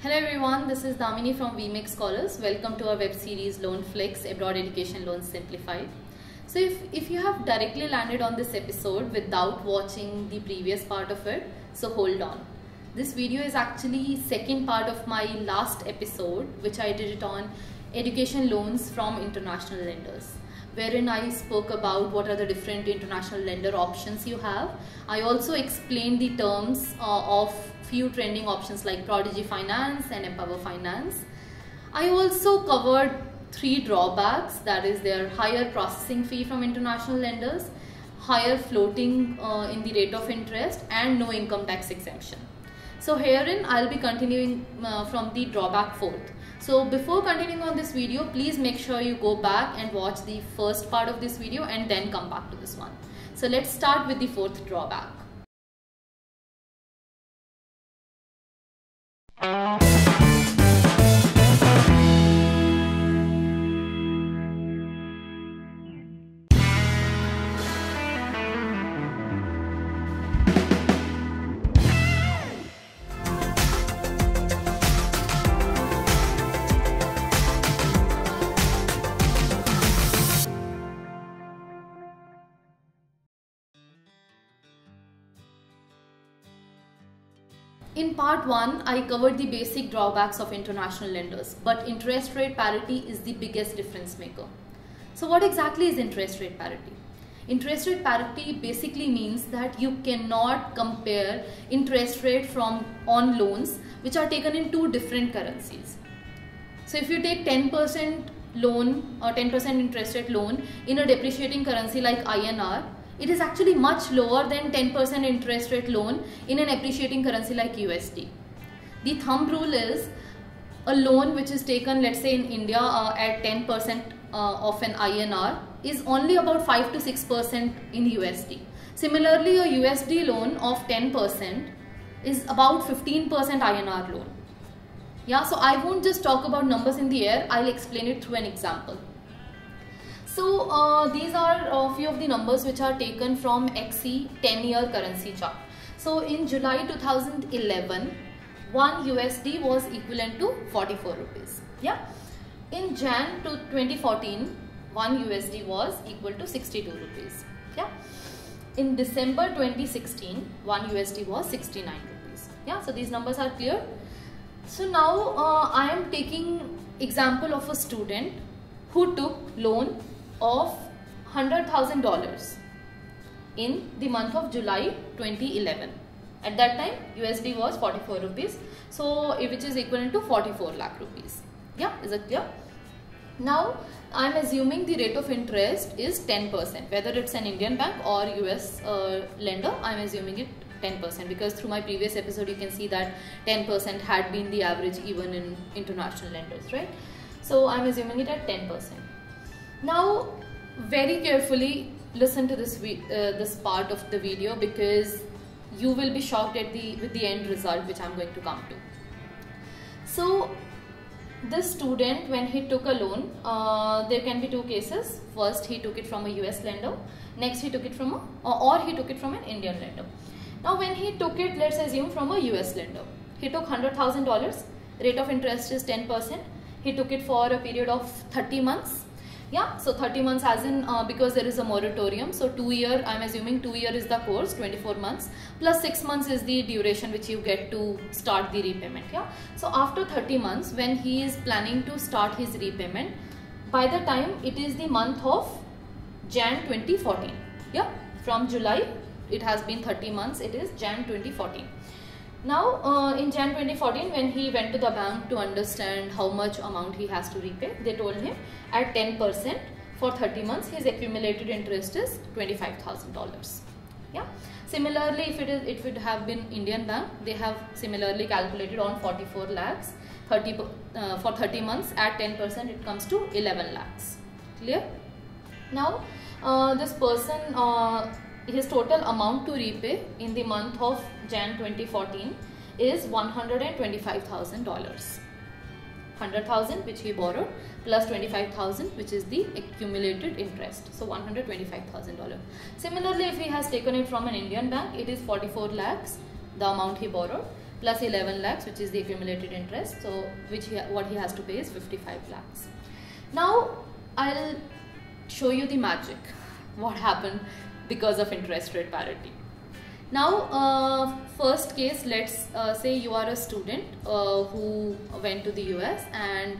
Hello everyone, this is Damini from VMake Scholars. Welcome to our web series Loan Flex, Abroad Education Loans Simplified. So if you have directly landed on this episode without watching the previous part of it, so hold on. This video is actually second part of my last episode, which I did it on education loans from international lenders, wherein I spoke about what are the different international lender options you have. I also explained the terms of few trending options like Prodigy Finance and Empower Finance. I also covered 3 drawbacks, that is their higher processing fee from international lenders, higher floating in the rate of interest, and no income tax exemption. So herein I'll be continuing from the drawback 4th. So before continuing on this video, please make sure you go back and watch the first part of this video and then come back to this one. So let's start with the 4th drawback. In part 1, I covered the basic drawbacks of international lenders, but interest rate parity is the biggest difference maker. So what exactly is interest rate parity? Interest rate parity basically means that you cannot compare interest rate on loans which are taken in 2 different currencies. So if you take 10% loan or 10% interest rate loan in a depreciating currency like INR, it is actually much lower than 10% interest rate loan in an appreciating currency like USD. The thumb rule is a loan which is taken, let's say in India at 10% of an INR is only about 5 to 6% in USD. Similarly, a USD loan of 10% is about 15% INR loan. Yeah, so I won't just talk about numbers in the air, I'll explain it through an example. So these are a few of the numbers which are taken from XE 10-year currency chart. So in July 2011, 1 USD was equivalent to 44 rupees. Yeah. In Jan 2014, 1 USD was equal to 62 rupees. Yeah. In December 2016, 1 USD was 69 rupees. Yeah. So these numbers are clear. So now I am taking example of a student who took loan of $100,000 in the month of July 2011. At that time USD was 44 rupees, so which is equivalent to 44 lakh rupees. Yeah, is it clear? Now I am assuming the rate of interest is 10%, whether it's an Indian bank or US lender. I am assuming it 10% because through my previous episode you can see that 10% had been the average even in international lenders, right? So I am assuming it at 10%. Now very carefully listen to this part of the video because you will be shocked at with the end result which I am going to come to. So this student, when he took a loan, there can be 2 cases. First he took it from a US lender, next he took it from he took it from an Indian lender. Now when he took it, let's assume from a US lender, he took $100,000, rate of interest is 10%, he took it for a period of 30 months. Yeah, so 30 months as in because there is a moratorium, so 2 year, I am assuming 2 year is the course, 24 months plus 6 months is the duration which you get to start the repayment. Yeah, so after 30 months when he is planning to start his repayment, by the time it is the month of Jan 2014. Yeah, from July it has been 30 months, it is Jan 2014. Now in Jan 2014 when he went to the bank to understand how much amount he has to repay, they told him at 10% for 30 months his accumulated interest is $25,000. Yeah. Similarly, if it would have been Indian bank, they have similarly calculated on 44 lakhs for 30 months at 10% it comes to 11 lakhs. Clear? Now this person his total amount to repay in the month of Jan 2014 is $125,000. 100,000 which he borrowed plus 25,000 which is the accumulated interest, so $125,000. Similarly, if he has taken it from an Indian bank, it is 44 lakhs the amount he borrowed plus 11 lakhs, which is the accumulated interest. So what he has to pay is 55 lakhs. Now I'll show you the magic, what happened because of interest rate parity. Now first case, let's say you are a student who went to the US and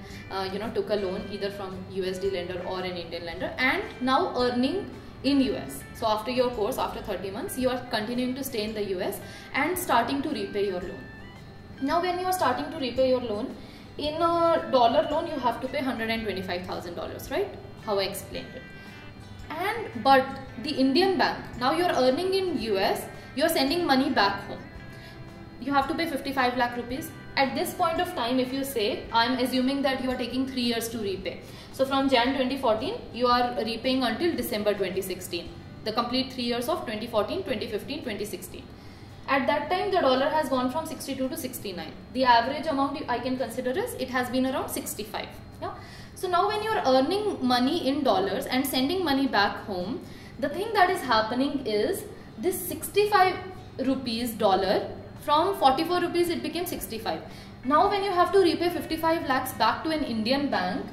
took a loan either from USD lender or an Indian lender, and now earning in US. So after your course, after 30 months, you are continuing to stay in the US and starting to repay your loan. Now when you are starting to repay your loan, in a dollar loan you have to pay $125,000, right? How I explained it. But the Indian bank, now you are earning in US, you are sending money back home. You have to pay 55 lakh rupees. At this point of time, if you say, I am assuming that you are taking 3 years to repay. So from Jan 2014, you are repaying until December 2016. The complete 3 years of 2014, 2015, 2016. At that time, the dollar has gone from 62 to 69. The average amount I can consider is, it has been around 65. Yeah. So now when you are earning money in dollars and sending money back home, the thing that is happening is, this 65 rupees dollar, from 44 rupees it became 65. Now when you have to repay 55 lakhs back to an Indian bank,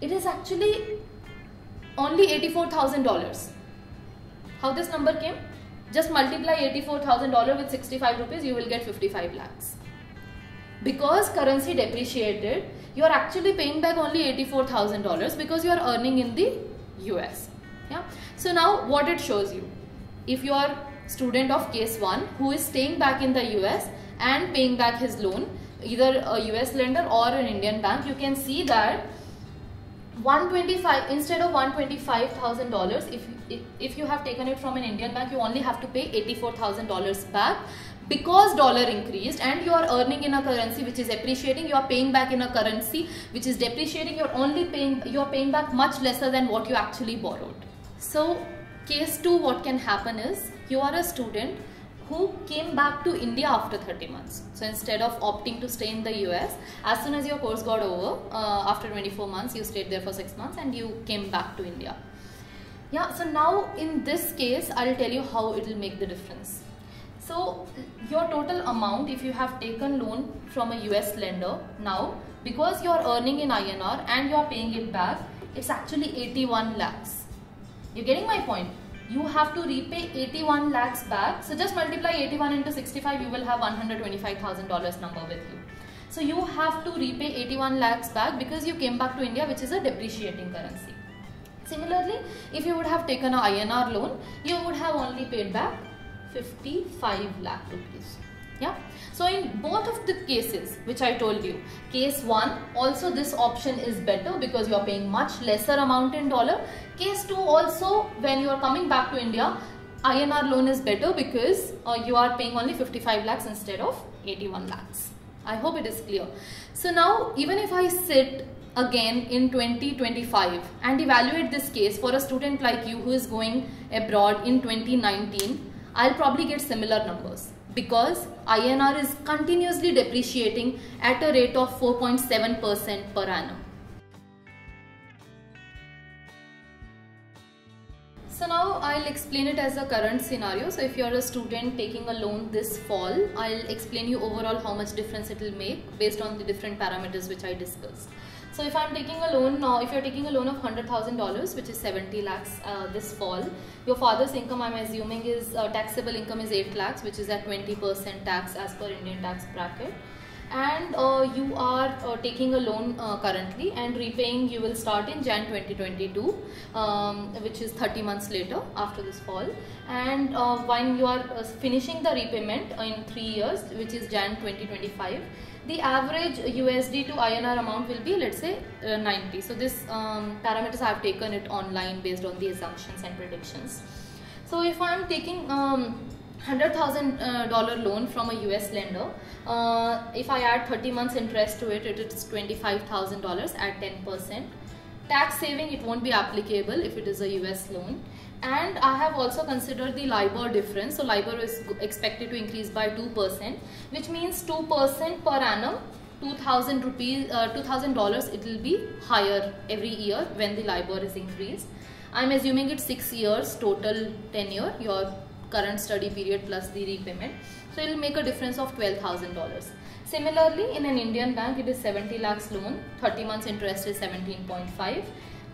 it is actually only $84,000. How this number came? Just multiply $84,000 with 65 rupees, you will get 55 lakhs. Because currency depreciated, you are actually paying back only $84,000 because you are earning in the US. Yeah. So now what it shows you, if you are student of case 1 who is staying back in the US and paying back his loan, either a US lender or an Indian bank, you can see that 125 instead of $125,000, if you have taken it from an Indian bank, you only have to pay $84,000 back, because dollar increased and you are earning in a currency which is appreciating. You are paying back in a currency which is depreciating. You are paying back much lesser than what you actually borrowed. So case 2, what can happen is, you are a student who came back to India after 30 months. So instead of opting to stay in the US, as soon as your course got over, after 24 months, you stayed there for 6 months and you came back to India. Yeah, so now in this case, I'll tell you how it will make the difference. So your total amount, if you have taken loan from a US lender, now because you are earning in INR and you are paying it back, it's actually 81 lakhs. You're getting my point? You have to repay 81 lakhs back. So just multiply 81 into 65, you will have $125,000 number with you. So you have to repay 81 lakhs back because you came back to India, which is a depreciating currency. Similarly, if you would have taken an INR loan, you would have only paid back 55 lakh rupees. Yeah. So in both of the cases which I told you, case 1 also this option is better because you are paying much lesser amount in dollar. Case 2 also, when you are coming back to India, INR loan is better because you are paying only 55 lakhs instead of 81 lakhs. I hope it is clear. So now even if I sit again in 2025 and evaluate this case for a student like you who is going abroad in 2019, I'll probably get similar numbers because INR is continuously depreciating at a rate of 4.7% per annum. So now I'll explain it as a current scenario. So if you're a student taking a loan this fall, I'll explain you overall how much difference it will make based on the different parameters which I discussed. So if I'm taking a loan now, if you're taking a loan of $100,000, which is 70 lakhs this fall, your father's income, I'm assuming, is taxable income is 8 lakhs, which is at 20% tax as per Indian tax bracket. And you are taking a loan currently and repaying, you will start in Jan 2022, which is 30 months later after this fall. And when you are finishing the repayment in 3 years, which is Jan 2025, the average USD to INR amount will be, let's say, 90. So this parameters I have taken it online based on the assumptions and predictions. So if I am taking $100,000 loan from a US lender, if I add 30 months interest to it, it is $25,000 at 10%. Tax saving, it won't be applicable if it is a US loan. And I have also considered the LIBOR difference. So LIBOR is expected to increase by 2%, which means 2% per annum, $2,000 it will be higher every year when the LIBOR is increased. I'm assuming it's 6 years total tenure. Your current study period plus the repayment. So it will make a difference of $12,000. Similarly, in an Indian bank, it is 70 lakhs loan, 30 months interest is 17.5.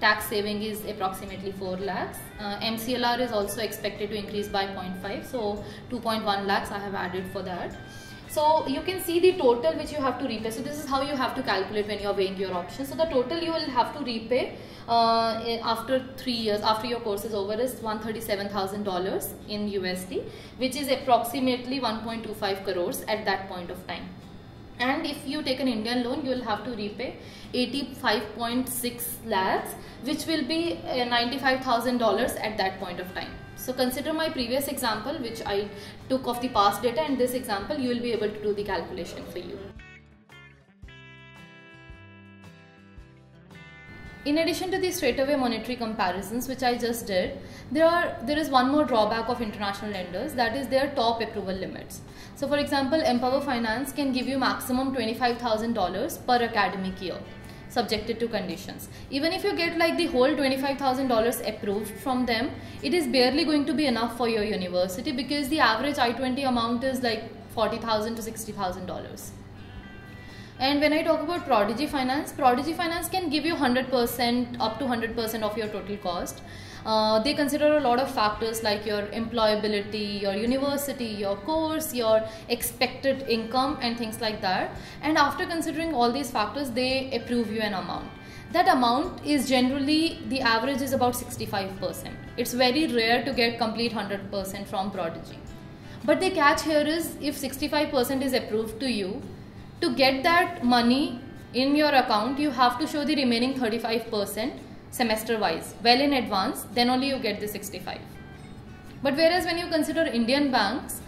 Tax saving is approximately 4 lakhs. MCLR is also expected to increase by 0.5, so 2.1 lakhs I have added for that. So you can see the total which you have to repay. So this is how you have to calculate when you are weighing your options. So the total you will have to repay after 3 years, after your course is over, is $137,000 in USD, which is approximately 1.25 crores at that point of time. And if you take an Indian loan, you will have to repay 85.6 lakhs, which will be $95,000 at that point of time. So consider my previous example which I took of the past data, and this example you will be able to do the calculation for you. In addition to the straightaway monetary comparisons which I just did, there is one more drawback of international lenders, that is their top approval limits. So for example, Empower Finance can give you maximum $25,000 per academic year, subjected to conditions. Even if you get like the whole $25,000 approved from them, it is barely going to be enough for your university, because the average I-20 amount is like $40,000 to $60,000. And when I talk about Prodigy Finance can give you 100%, up to 100% of your total cost. They consider a lot of factors like your employability, your university, your course, your expected income and things like that. And after considering all these factors, they approve you an amount. That amount is generally, the average is about 65%. It's very rare to get complete 100% from Prodigy. But the catch here is, if 65% is approved to you, to get that money in your account, you have to show the remaining 35% semester wise, well in advance, then only you get the 65. But whereas when you consider Indian banks,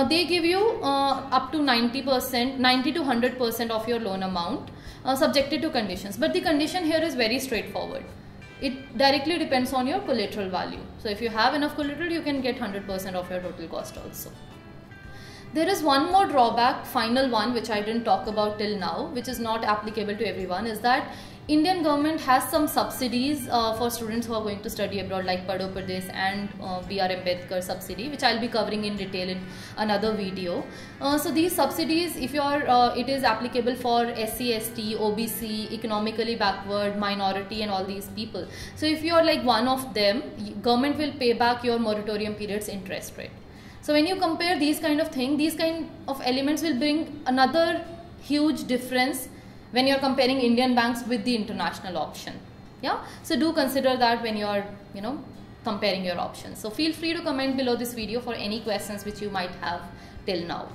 they give you up to 90%, 90 to 100% of your loan amount, subjected to conditions. But the condition here is very straightforward. It directly depends on your collateral value. So if you have enough collateral, you can get 100% of your total cost also. There is one more drawback, final one, which I didn't talk about till now, which is not applicable to everyone, is that Indian government has some subsidies for students who are going to study abroad, like Padho Pradesh and B.R. Ambedkar subsidy, which I'll be covering in detail in another video. So these subsidies, if it is applicable for SC, ST, OBC, economically backward, minority and all these people. So if you are like one of them, government will pay back your moratorium period's interest rate. So when you compare these kind of things, these kind of elements will bring another huge difference when you're comparing Indian banks with the international option. Yeah, so do consider that when you're comparing your options. So feel free to comment below this video for any questions which you might have till now.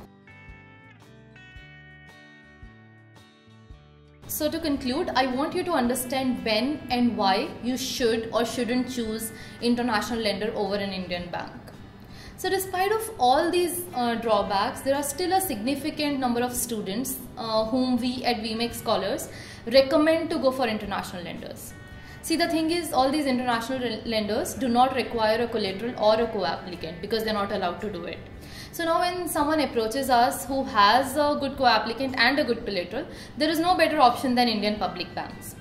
So to conclude, I want you to understand when and why you should or shouldn't choose international lender over an Indian bank. So despite of all these drawbacks, there are still a significant number of students whom we at VMake Scholars recommend to go for international lenders. See, the thing is, all these international lenders do not require a collateral or a co-applicant because they're not allowed to do it. So now when someone approaches us who has a good co-applicant and a good collateral, there is no better option than Indian public banks.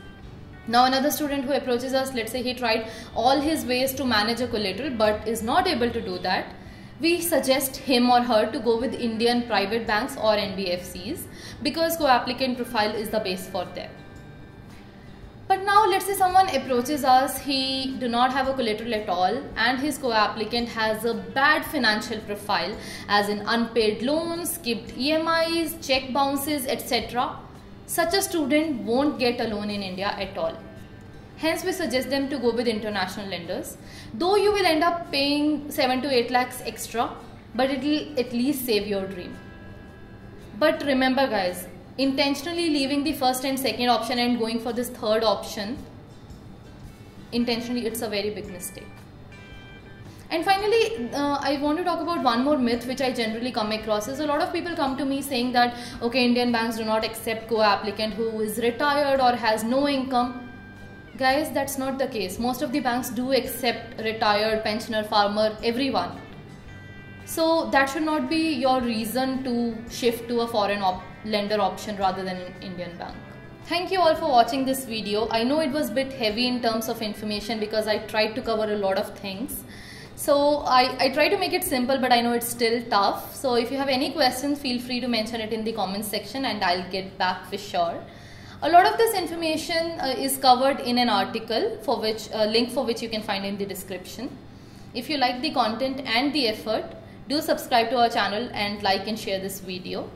Now another student who approaches us, let's say he tried all his ways to manage a collateral but is not able to do that, we suggest him or her to go with Indian private banks or NBFCs because co-applicant profile is the base for them. But now let's say someone approaches us, he do not have a collateral at all and his co-applicant has a bad financial profile as in unpaid loans, skipped EMIs, check bounces, etc. Such a student won't get a loan in India at all. Hence, we suggest them to go with international lenders. Though you will end up paying 7 to 8 lakhs extra, but it will at least save your dream. But remember guys, intentionally leaving the first and second option and going for this third option, intentionally, it's a very big mistake. And finally, I want to talk about one more myth which I generally come across is a lot of people come to me saying that, okay, Indian banks do not accept co-applicant who is retired or has no income. Guys, that's not the case. Most of the banks do accept retired, pensioner, farmer, everyone. So that should not be your reason to shift to a foreign lender option rather than an Indian bank. Thank you all for watching this video. I know it was a bit heavy in terms of information because I tried to cover a lot of things. So I try to make it simple, but I know it's still tough. So if you have any questions, feel free to mention it in the comments section and I'll get back for sure. A lot of this information is covered in an article, for which link for which you can find in the description. If you like the content and the effort, do subscribe to our channel and like and share this video.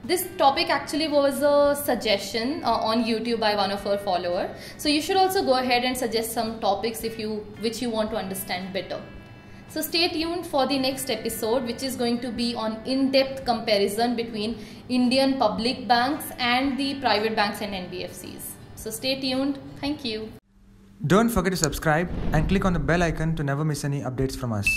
This topic actually was a suggestion on YouTube by one of our followers. So you should also go ahead and suggest some topics which you want to understand better. So stay tuned for the next episode, which is going to be on in-depth comparison between Indian public banks and the private banks and NBFCs. So stay tuned. Thank you. Don't forget to subscribe and click on the bell icon to never miss any updates from us.